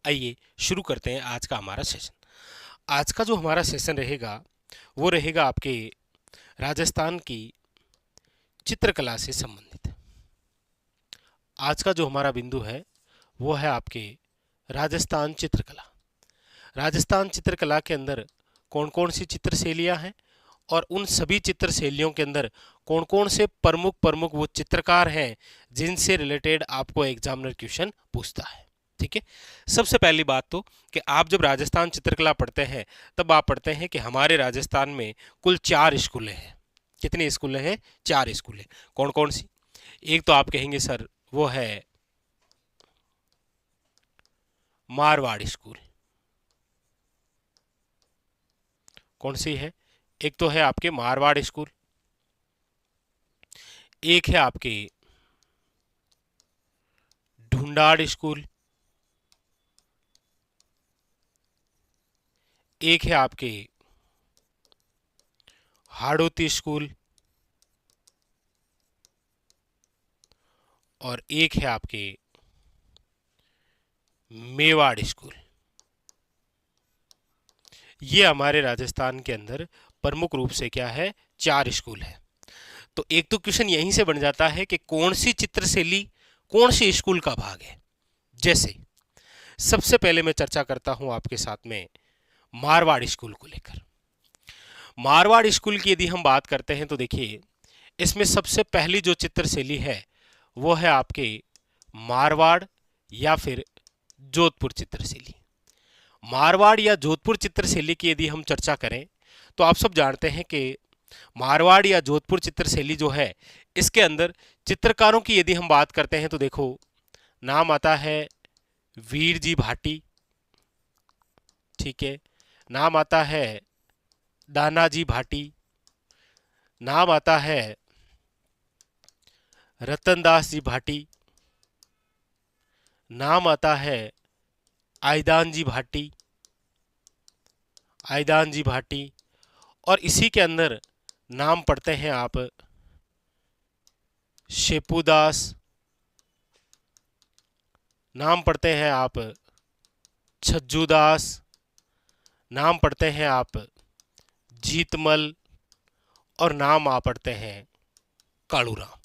आइए शुरू करते हैं आज का हमारा सेशन। आज का जो हमारा सेशन रहेगा वो रहेगा आपके राजस्थान की चित्रकला से संबंधित। आज का जो हमारा बिंदु है वो है आपके राजस्थान चित्रकला। राजस्थान चित्रकला के अंदर कौन कौन सी चित्र शैलियाँ हैं और उन सभी चित्र शैलियों के अंदर कौन कौन से प्रमुख प्रमुख वो चित्रकार हैं जिनसे रिलेटेड आपको एग्जामिनर क्वेश्चन पूछता है। ठीक है। सबसे पहली बात तो कि आप जब राजस्थान चित्रकला पढ़ते हैं तब आप पढ़ते हैं कि हमारे राजस्थान में कुल 4 स्कूलें हैं। कितनी स्कूलें हैं? 4 स्कूलें। कौन कौन सी? एक तो आप कहेंगे सर वो है मारवाड़ स्कूल। कौन सी है? एक तो है आपके मारवाड़ स्कूल, एक है आपके ढूंढाड़ स्कूल, एक है आपके हाड़ौती स्कूल और एक है आपके मेवाड़ स्कूल। ये हमारे राजस्थान के अंदर प्रमुख रूप से क्या है? 4 स्कूल है। तो एक तो क्वेश्चन यहीं से बन जाता है कि कौन सी चित्र शैली कौन सी स्कूल का भाग है। जैसे सबसे पहले मैं चर्चा करता हूं आपके साथ में मारवाड़ स्कूल को लेकर। मारवाड़ स्कूल की यदि हम बात करते हैं तो देखिए इसमें सबसे पहली जो चित्र शैली है वो है आपके मारवाड़ या फिर जोधपुर चित्र शैली। मारवाड़ या जोधपुर चित्र शैली की यदि हम चर्चा करें तो आप सब जानते हैं कि मारवाड़ या जोधपुर चित्र शैली जो है इसके अंदर चित्रकारों की यदि हम बात करते हैं तो देखो नाम आता है वीर जी भाटी। ठीक है। नाम आता है दानाजी भाटी। नाम आता है रतनदास जी भाटी। नाम आता है आयदान जी भाटी। आयदान जी भाटी। और इसी के अंदर नाम पढ़ते हैं आप शेपूदास। नाम पढ़ते हैं आप छज्जूदास। नाम पढ़ते हैं आप जीतमल। और नाम आप पढ़ते हैं कालूराम।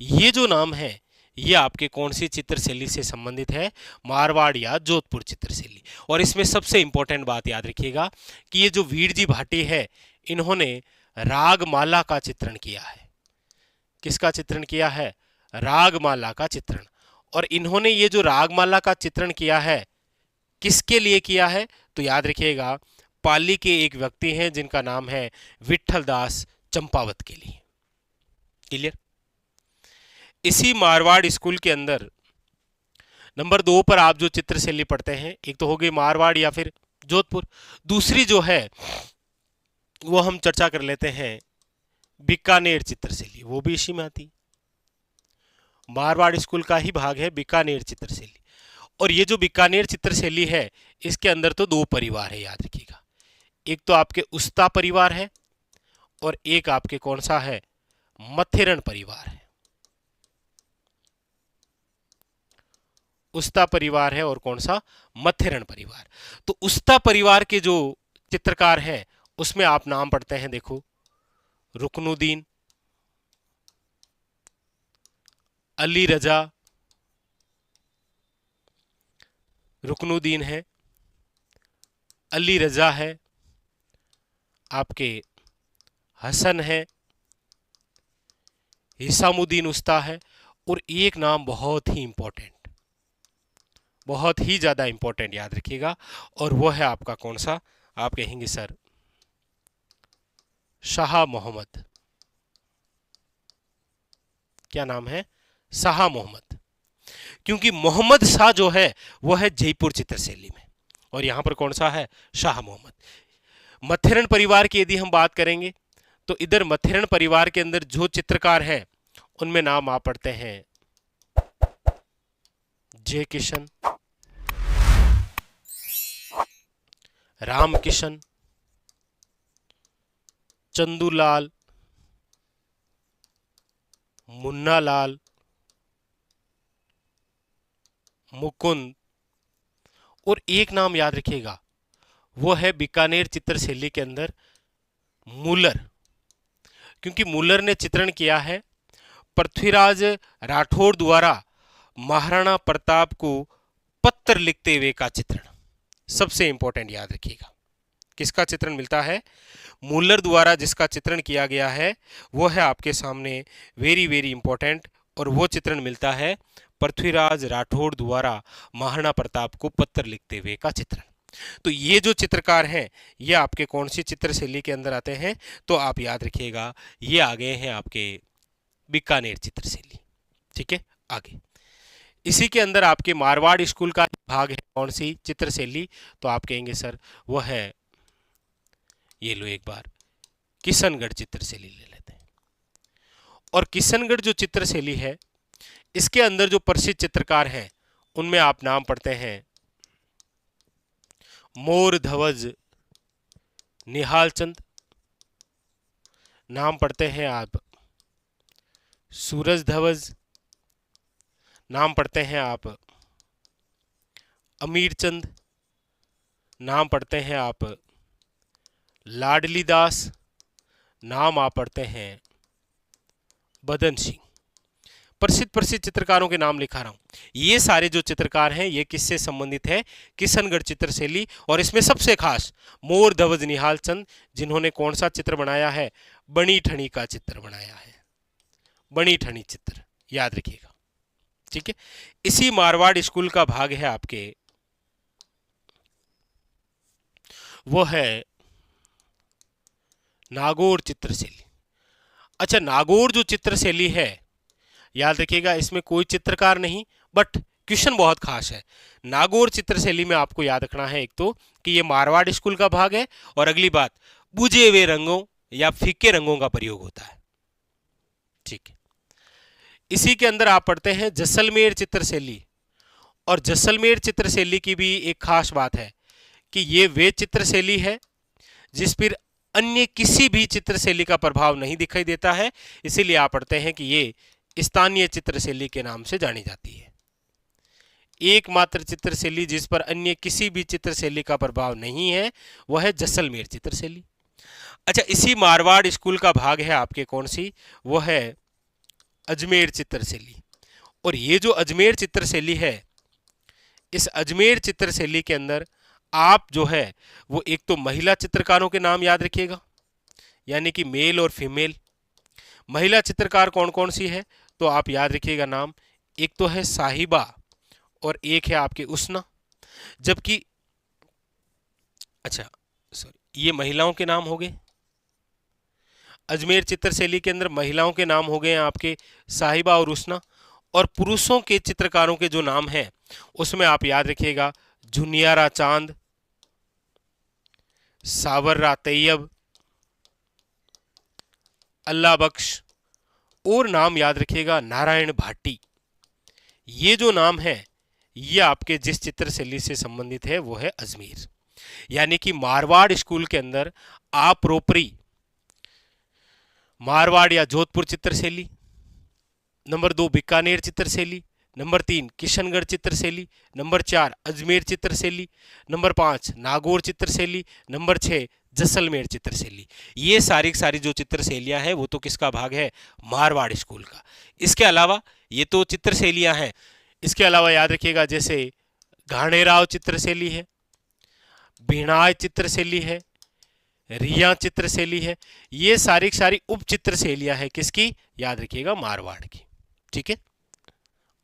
ये जो नाम है ये आपके कौन सी चित्र शैली से संबंधित है? मारवाड़ या जोधपुर चित्र शैली। और इसमें सबसे इंपॉर्टेंट बात याद रखिएगा कि ये जो वीर जी भाटी है इन्होंने रागमाला का चित्रण किया है। किसका चित्रण किया है? रागमाला का चित्रण। और इन्होंने ये जो रागमाला का चित्रण किया है किसके लिए किया है? तो याद रखिएगा पाली के एक व्यक्ति हैं जिनका नाम है विठल दास चंपावत के लिए। क्लियर? इसी मारवाड़ स्कूल के अंदर नंबर 2 पर आप जो चित्र शैली पढ़ते हैं एक तो हो गई मारवाड़ या फिर जोधपुर। दूसरी जो है वो हम चर्चा कर लेते हैं बीकानेर चित्र शैली। वो भी इसी में आती। मारवाड़ स्कूल का ही भाग है बीकानेर चित्र शैली। और ये जो बीकानेर चित्र शैली है इसके अंदर तो 2 परिवार है याद रखिएगा। एक तो आपके उस्ता परिवार है और एक आपके कौन सा है? मथेरण परिवार है। उस्ता परिवार है और कौन सा? मथेरण परिवार। तो उस्ता परिवार के जो चित्रकार हैं उसमें आप नाम पढ़ते हैं देखो रुकनुद्दीन, अली रजा। रुकनुद्दीन है, अली रजा है, आपके हसन है, हिसामुद्दीन उस्ता है और एक नाम बहुत ही इंपॉर्टेंट, बहुत ही ज्यादा इंपॉर्टेंट याद रखिएगा और वो है आपका कौन सा? आप कहेंगे सर शाह मोहम्मद। क्या नाम है? शाह मोहम्मद। क्योंकि मोहम्मद शाह जो है वो है जयपुर चित्र शैली में और यहां पर कौन सा है? शाह मोहम्मद। मथेरण परिवार की यदि हम बात करेंगे तो इधर मथेरण परिवार के अंदर जो चित्रकार हैं उनमें नाम आप पढ़ते हैं जय किशन, राम किशन, चंदूलाल, मुन्नालाल, मुकुंद और एक नाम याद रखिएगा, वो है बीकानेर चित्रशैली के अंदर मूलर, क्योंकि मूलर ने चित्रण किया है पृथ्वीराज राठौड़ द्वारा महाराणा प्रताप को पत्र लिखते हुए का चित्रण। सबसे इंपॉर्टेंट याद रखिएगा, किसका चित्रण मिलता है? मूलर द्वारा जिसका चित्रण किया गया है वो है आपके सामने वेरी वेरी इंपॉर्टेंट, और वो चित्रण मिलता है पृथ्वीराज राठौड़ द्वारा महाराणा प्रताप को पत्र लिखते हुए का चित्रण। तो ये जो चित्रकार हैं ये आपके कौन सी चित्रशैली के अंदर आते हैं? तो आप याद रखिएगा ये आ गए हैं आपके बीकानेर चित्रशैली। ठीक है, आगे इसी के अंदर आपके मारवाड़ स्कूल का भाग है कौन सी चित्रशैली? तो आप कहेंगे सर वो है, ये लो एक बार किशनगढ़ चित्रशैली ले लेते हैं। और किशनगढ़ जो चित्रशैली है इसके अंदर जो प्रसिद्ध चित्रकार हैं उनमें आप नाम पढ़ते हैं मोर धवज निहाल चंद, नाम पढ़ते हैं आप सूरज धवज, नाम पढ़ते हैं आप अमीर चंद, नाम पढ़ते हैं आप लाडली दास, नाम आप पढ़ते हैं बदन सिंह। प्रसिद्ध चित्रकारों के नाम लिखा रहा हूं। ये सारे जो चित्रकार हैं ये किससे संबंधित है? किशनगढ़ चित्रशैली। और इसमें सबसे खास मोर धवज निहाल चंद, जिन्होंने कौन सा चित्र बनाया है? बनी ठनी का चित्र बनाया है, बनी ठनी चित्र, याद रखिएगा। ठीक है, इसी मारवाड़ स्कूल का भाग है आपके, वो है नागौर चित्रशैली। अच्छा, नागौर जो चित्रशैली है याद रखिएगा इसमें कोई चित्रकार नहीं, बट क्वेश्चन बहुत खास है। नागौर चित्रशैली में आपको याद रखना है एक तो कि ये मारवाड़ स्कूल का भाग है, और अगली बात बुझे हुए रंगों या फीके रंगों का प्रयोग होता है। ठीक है, इसी के अंदर आप पढ़ते हैं जैसलमेर चित्रशैली। और जैसलमेर चित्रशैली की भी एक खास बात है कि ये वे चित्रशैली है जिस पर अन्य किसी भी चित्रशैली का प्रभाव नहीं दिखाई देता है, इसीलिए आप पढ़ते हैं कि ये स्थानीय चित्रशैली के नाम से जानी जाती है। एकमात्र चित्रशैली जिस पर अन्य किसी भी चित्रशैली का प्रभाव नहीं है वह है जैसलमेर चित्रशैली। अच्छा, इसी मारवाड़ स्कूल का भाग है आपके कौन सी? वो है अजमेर चित्रशैली। और ये जो अजमेर चित्रशैली है, इस अजमेर चित्रशैली के अंदर आप जो है वो एक तो महिला चित्रकारों के नाम याद रखिएगा, यानी कि मेल और फीमेल। महिला चित्रकार कौन कौन सी है? तो आप याद रखिएगा नाम, एक तो है साहिबा और एक है आपके उसना। जबकि अच्छा सॉरी, ये महिलाओं के नाम हो गए। अजमेर चित्रशैली के अंदर महिलाओं के नाम हो गए हैं आपके साहिबा और उसना। और पुरुषों के चित्रकारों के जो नाम हैं उसमें आप याद रखिएगा जुनियारा चांद, सावररा तैयब, अल्लाह बख्श, और नाम याद रखिएगा नारायण भाटी। ये जो नाम है ये आपके जिस चित्रशैली से संबंधित है वो है अजमेर, यानी कि मारवाड़ स्कूल के अंदर आप प्रोपरी मारवाड़ या जोधपुर चित्रशैली, नंबर 2 बीकानेर चित्रशैली, नंबर 3 किशनगढ़ चित्रशैली, नंबर 4 अजमेर चित्रशैली, नंबर 5 नागौर चित्रशैली, नंबर 6 जैसलमेर चित्रशैली। ये सारी जो चित्रशैलियां हैं वो तो किसका भाग है? मारवाड़ स्कूल का। इसके अलावा ये तो चित्रशैलियां हैं, इसके अलावा याद रखिएगा जैसे घाणेराव चित्रशैली है, भिणाय चित्रशैली है, रिया चित्रशैली है। ये सारी उप चित्रशैलियां हैं किसकी? याद रखिएगा मारवाड़ की। ठीक है,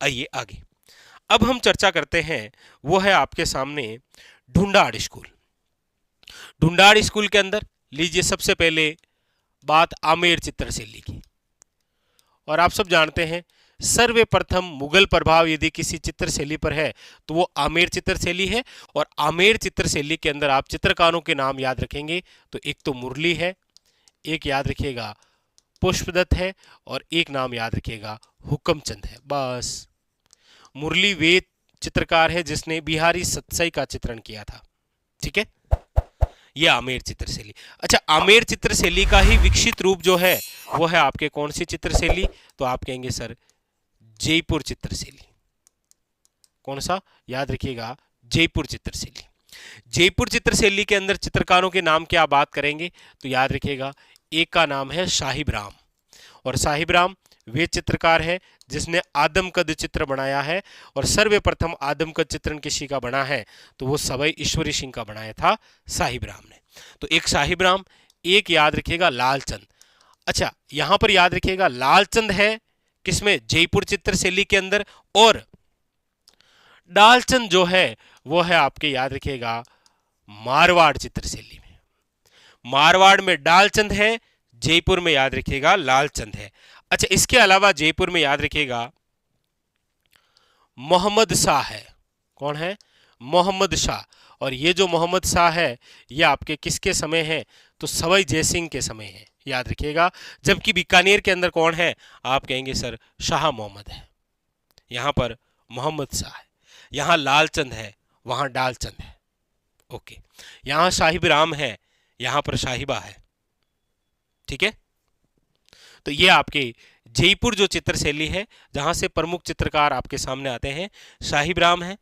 आइए आगे अब हम चर्चा करते हैं, वो है आपके सामने ढूंढाड़ स्कूल। ढूंढाड़ स्कूल के अंदर लीजिए सबसे पहले बात आमेर चित्रशैली की। और आप सब जानते हैं सर्वप्रथम मुगल प्रभाव यदि किसी चित्रशैली पर है तो वो आमेर चित्रशैली है। और आमेर चित्रशैली के अंदर आप चित्रकारों के नाम याद रखेंगे तो एक तो मुरली है, एक याद रखिएगा पुष्पदत्त है, और एक नाम याद रखिएगा हुक्मचंद है। बस मुरली वे चित्रकार है जिसने बिहारी सतसई का चित्रण किया था। ठीक है, ये आमेर चित्रशैली। अच्छा, आमेर चित्रशैली का ही विकसित रूप जो है वो है आपके कौन सी चित्रशैली? तो आप कहेंगे सर जयपुर चित्रशैली। कौन सा? याद रखिएगा जयपुर चित्रशैली। जयपुर चित्रशैली के अंदर चित्रकारों के नाम की आप बात करेंगे तो याद रखिएगा, एक का नाम है साहिब राम, और साहिब राम वे चित्रकार है जिसने आदमकद चित्र बनाया है, और सर्वप्रथम आदमकद चित्रण किसी का बना है तो वो सवई ईश्वरी सिंह का बनाया था साहिब राम ने। तो एक साहिब राम, एक याद रखिएगा लालचंद। अच्छा, यहां पर याद रखिएगा लालचंद है किसमें, जयपुर चित्रशैली के अंदर, और डालचंद जो है वो है आपके याद रखिएगा मारवाड़ चित्रशैली में। मारवाड़ में डालचंद है, जयपुर में याद रखिएगा लालचंद है। अच्छा, इसके अलावा जयपुर में याद रखिएगा मोहम्मद शाह है। कौन है, मोहम्मद शाह। और ये जो मोहम्मद शाह है ये आपके किसके समय है, तो सवाई जयसिंह के समय है, याद रखिएगा। जबकि बीकानेर के अंदर कौन है, आप कहेंगे सर शाह मोहम्मद है। यहां पर मोहम्मद शाह है, यहां लालचंद है, वहां डालचंद है। ओके, यहां साहिब राम है, यहां पर साहिबा है। ठीक है, तो ये आपके जयपुर जो चित्रशैली है जहां से प्रमुख चित्रकार आपके सामने आते हैं, साहिब राम है,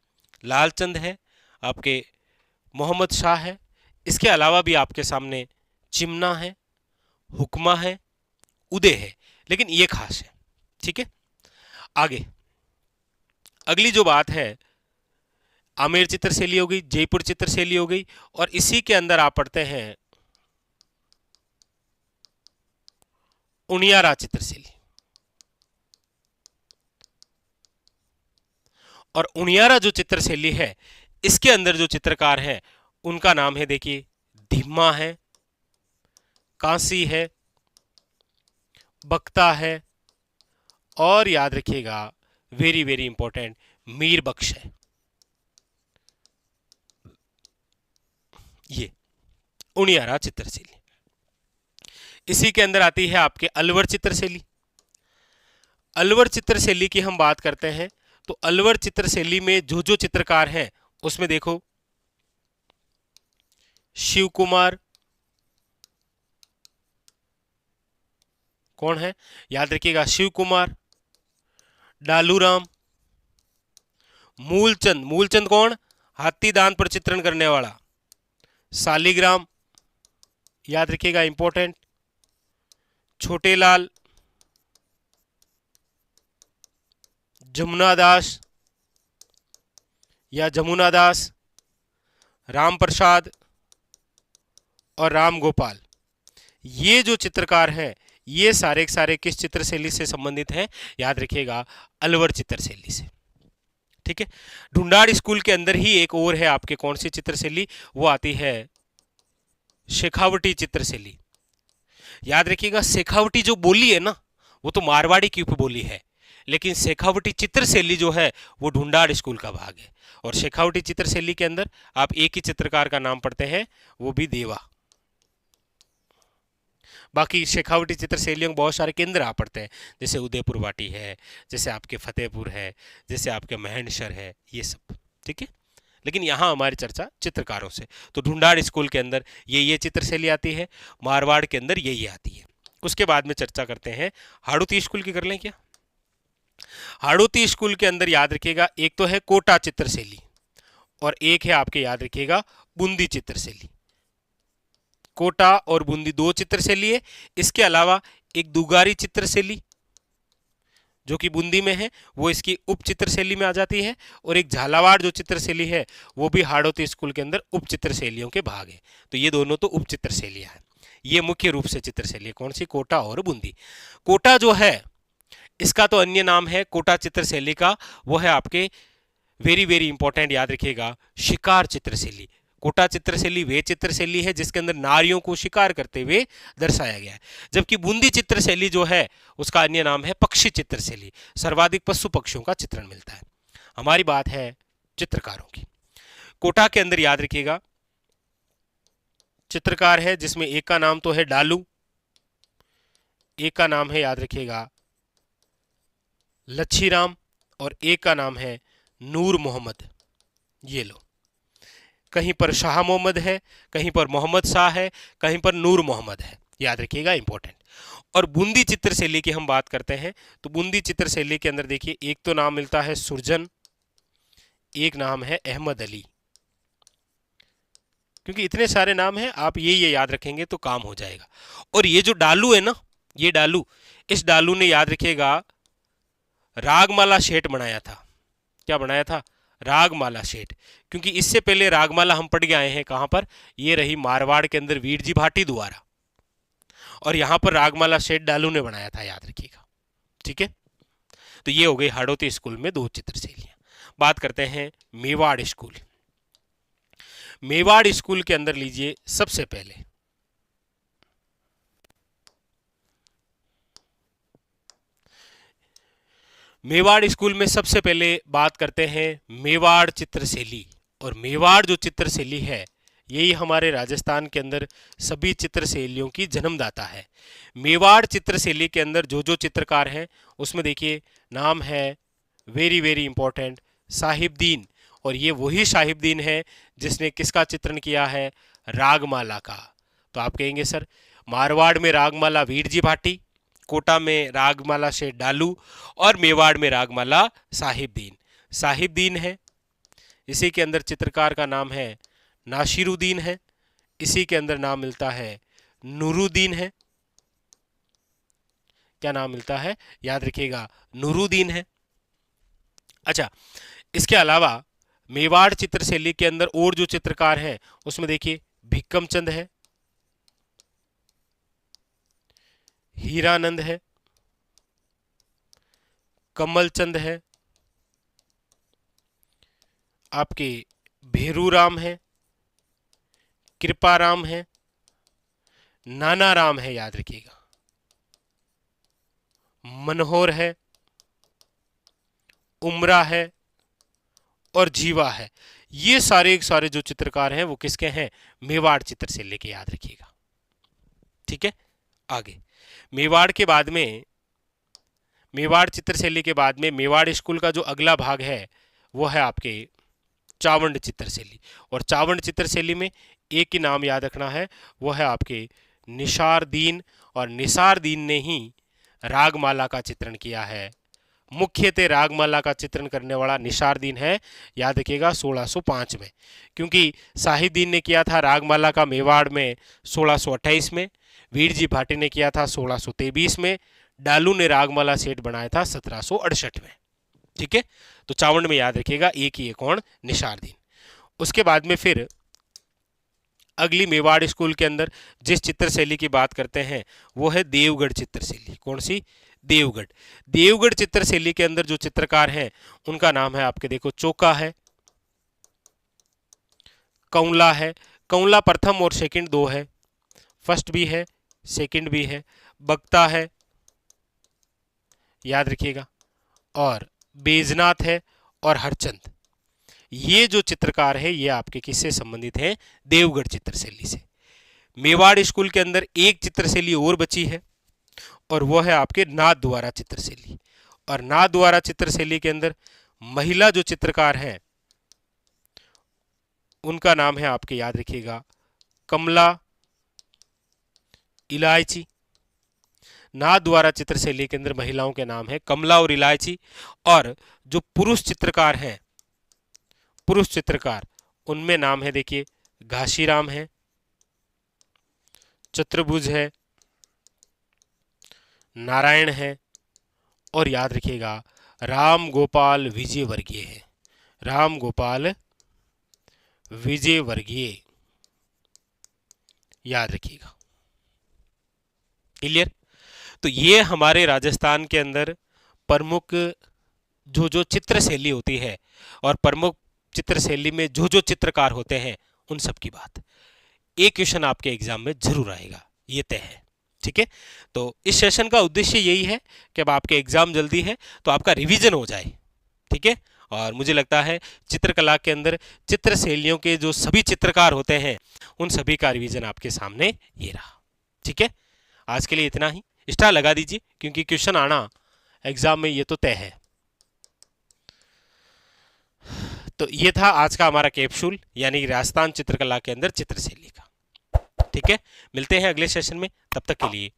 लालचंद है, आपके मोहम्मद शाह है। इसके अलावा भी आपके सामने चिमना है, हुक्मा है, उदय है, लेकिन ये खास है। ठीक है, आगे अगली जो बात है, आमेर चित्रशैली हो गई, जयपुर चित्रशैली हो गई, और इसी के अंदर आप पढ़ते हैं उनियारा चित्रशैली। और उनियारा जो चित्रशैली है इसके अंदर जो चित्रकार हैं उनका नाम है, देखिए धीमा है, कांसी है, बख्ता है, और याद रखिएगा वेरी वेरी इंपॉर्टेंट मीर बख्श है। ये उनियारा चित्रशैली। इसी के अंदर आती है आपके अलवर चित्रशैली। अलवर चित्रशैली की हम बात करते हैं तो अलवर चित्रशैली में जो जो चित्रकार हैं उसमें देखो शिव कुमार, कौन है, याद रखिएगा शिव कुमार, डालूराम, मूलचंद, मूलचंद कौन, हाथी दांत पर चित्रण करने वाला, सालिग्राम, याद रखिएगा इंपॉर्टेंट, छोटेलाल, जमुना दास या जमुना दास, राम प्रसाद और राम गोपाल। ये जो चित्रकार हैं ये सारे के सारे किस चित्रशैली से संबंधित हैं, याद रखिएगा अलवर चित्रशैली से। ठीक है, ढूंढाड़ स्कूल के अंदर ही एक और है आपके कौन सी चित्रशैली, वो आती है शेखावटी चित्रशैली। याद रखिएगा शेखावटी जो बोली है ना वो तो मारवाड़ी की उपबोली है, लेकिन शेखावटी चित्रशैली जो है वो ढूंढाड़ स्कूल का भाग है। और शेखावटी चित्रशैली के अंदर आप एक ही चित्रकार का नाम पढ़ते हैं, वो भी देवा। बाकी शेखावटी चित्रशैलियों में बहुत सारे केंद्र आप पढ़ते हैं, जैसे उदयपुर वाटी है, जैसे आपके फतेहपुर है, जैसे आपके महेंद्रशर है, ये सब। ठीक है, लेकिन यहाँ हमारी चर्चा चित्रकारों से, तो ढूंढाड़ स्कूल के अंदर ये चित्रशैली आती है, मारवाड़ के अंदर ये आती है। उसके बाद में चर्चा करते हैं हाड़ौती स्कूल की, कर लें क्या। हाड़ौती स्कूल के अंदर याद रखिएगा एक तो है कोटा चित्रशैली और एक है आपके याद रखिएगा बूंदी चित्रशैली। कोटा और बूंदी दो चित्रशैली है। इसके अलावा एक दुगारी चित्रशैली जो कि बूंदी में है वो इसकी उप चित्रशैली में आ जाती है, और एक झालावाड़ जो चित्रशैली है वो भी हाड़ौती स्कूल के अंदर उप चित्रशैलियों के भाग है। तो ये दोनों तो उप चित्रशैलियां हैं, ये मुख्य रूप से चित्रशैली कौन सी, कोटा और बूंदी। कोटा जो है इसका तो अन्य नाम है कोटा चित्रशैली का, वो है आपके वेरी वेरी इंपॉर्टेंट, याद रखिएगा शिकार चित्रशैली। कोटा चित्रशैली वे चित्रशैली है जिसके अंदर नारियों को शिकार करते हुए दर्शाया गया है, जबकि बूंदी चित्रशैली जो है उसका अन्य नाम है पक्षी चित्रशैली, सर्वाधिक पशु पक्षियों का चित्रण मिलता है। हमारी बात है चित्रकारों की। कोटा के अंदर याद रखिएगा चित्रकार है जिसमें एक का नाम तो है डालू, एक का नाम है याद रखिएगा लच्छीराम, और एक का नाम है नूर मोहम्मद। ये लो, कहीं पर शाह मोहम्मद है, कहीं पर मोहम्मद शाह है, कहीं पर नूर मोहम्मद है, याद रखिएगा इंपॉर्टेंट। और बूंदी चित्रशैली की हम बात करते हैं तो बूंदी चित्रशैली के अंदर देखिए एक तो नाम मिलता है सुरजन, एक नाम है अहमद अली, क्योंकि इतने सारे नाम हैं, आप ये याद रखेंगे तो काम हो जाएगा। और ये जो डालू है ना, ये डालू, इस डालू ने याद रखिएगा रागमाला सेठ बनाया था। क्या बनाया था? रागमाला सेठ। क्योंकि इससे पहले रागमाला हम पढ़ के आए हैं कहां पर? ये रही मारवाड़ के अंदर वीर जी भाटी द्वारा, और यहां पर रागमाला सेठ डालू ने बनाया था, याद रखिएगा। ठीक है, तो ये हो गई हाड़ौती स्कूल में 2 चित्रशैलियां। बात करते हैं मेवाड़ स्कूल। मेवाड़ स्कूल के अंदर लीजिए सबसे पहले मेवाड़ स्कूल में सबसे पहले बात करते हैं मेवाड़ चित्रशैली। और मेवाड़ जो चित्रशैली है, यही हमारे राजस्थान के अंदर सभी चित्रशैलियों की जन्मदाता है। मेवाड़ चित्रशैली के अंदर जो जो चित्रकार हैं उसमें देखिए नाम है, वेरी वेरी इंपॉर्टेंट, साहिबदीन। और ये वही साहिबदीन है जिसने किसका चित्रण किया है? रागमाला का। तो आप कहेंगे सर मारवाड़ में रागमाला वीर जी भाटी, कोटा में रागमाला शेठ डालू, और मेवाड़ में रागमाला साहिबदीन। साहिबदीन है, इसी के अंदर चित्रकार का नाम है नासिरुद्दीन है, इसी के अंदर नाम मिलता है नूरुद्दीन है। क्या नाम मिलता है? याद रखिएगा, नूरुद्दीन है। अच्छा, इसके अलावा मेवाड़ चित्रशैली के अंदर और जो चित्रकार हैं उसमें देखिए भिक्कम चंद है, हीरानंद है, कमल चंद है, आपके भेरूराम है, कृपाराम है, नाना राम है, याद रखिएगा, मनोहर है, उमरा है और जीवा है। ये सारे जो चित्रकार हैं वो किसके हैं? मेवाड़ चित्रशैली के, याद रखिएगा। ठीक है, आगे मेवाड़ के बाद में, मेवाड़ चित्रशैली के बाद में मेवाड़ स्कूल का जो अगला भाग है वो है आपके चावंड चित्रशैली। और चावंड चित्रशैली में एक ही नाम याद रखना है, वो है आपके निसारदीन। और निसारदीन ने ही रागमाला का चित्रण किया है। मुख्यतः रागमाला का चित्रण करने वाला निसारदीन है, याद रखिएगा 1605 में। क्योंकि साहिबदीन ने किया था रागमाला का मेवाड़ में 1628 में, वीर जी भाटी ने किया था 1623 में, डालू ने रागमाला सेठ बनाया था 1768 में। ठीक है, तो चावंड में याद रखिएगा एक ही है, कौन? निसारदीन। उसके बाद में फिर अगली मेवाड़ स्कूल के अंदर जिस चित्रशैली की बात करते हैं वो है देवगढ़ चित्रशैली। कौन सी? देवगढ़। देवगढ़ चित्रशैली के अंदर जो चित्रकार हैं उनका नाम है आपके, देखो, चोका है, कौला है। कौला प्रथम और सेकंड 2 है, फर्स्ट भी है सेकंड भी है। बक्ता है, याद रखिएगा, और बेजनाथ है और हरचंद। ये जो चित्रकार है ये आपके किससे संबंधित हैं? देवगढ़ चित्रशैली से। मेवाड़ स्कूल के अंदर एक चित्रशैली और बची है और वो है आपके नाथ द्वारा चित्रशैली। और नाथ द्वारा चित्रशैली के अंदर महिला जो चित्रकार हैं उनका नाम है आपके, याद रखिएगा, कमला इलायची। नाथ द्वारा चित्रशैली के अंदर महिलाओं के नाम है कमला और इलायची। और जो पुरुष चित्रकार हैं, पुरुष चित्रकार, उनमें नाम है देखिए घासीराम है, चतुर्भुज है, नारायण है, और याद रखिएगा राम गोपाल विजयवर्गीय है। राम गोपाल विजयवर्गीय, याद रखिएगा। क्लियर? तो ये हमारे राजस्थान के अंदर प्रमुख जो जो चित्रशैली होती है और प्रमुख चित्रशैली में जो जो चित्रकार होते हैं उन सब की बात। एक क्वेश्चन आपके एग्जाम में जरूर आएगा, ये तय है। ठीक है, तो इस सेशन का उद्देश्य यही है कि अब आपके एग्जाम जल्दी है तो आपका रिवीजन हो जाए। ठीक है, और मुझे लगता है चित्रकला के अंदर चित्रशैलियों के जो सभी चित्रकार होते हैं उन सभी का रिवीजन आपके सामने ये रहा। ठीक है, आज के लिए इतना ही। स्टार लगा दीजिए क्योंकि क्वेश्चन आना एग्जाम में ये तो तय है। तो ये था आज का हमारा कैप्सूल, यानी राजस्थान चित्रकला के अंदर चित्रशैली का। ठीक है, मिलते हैं अगले सेशन में, तब तक के लिए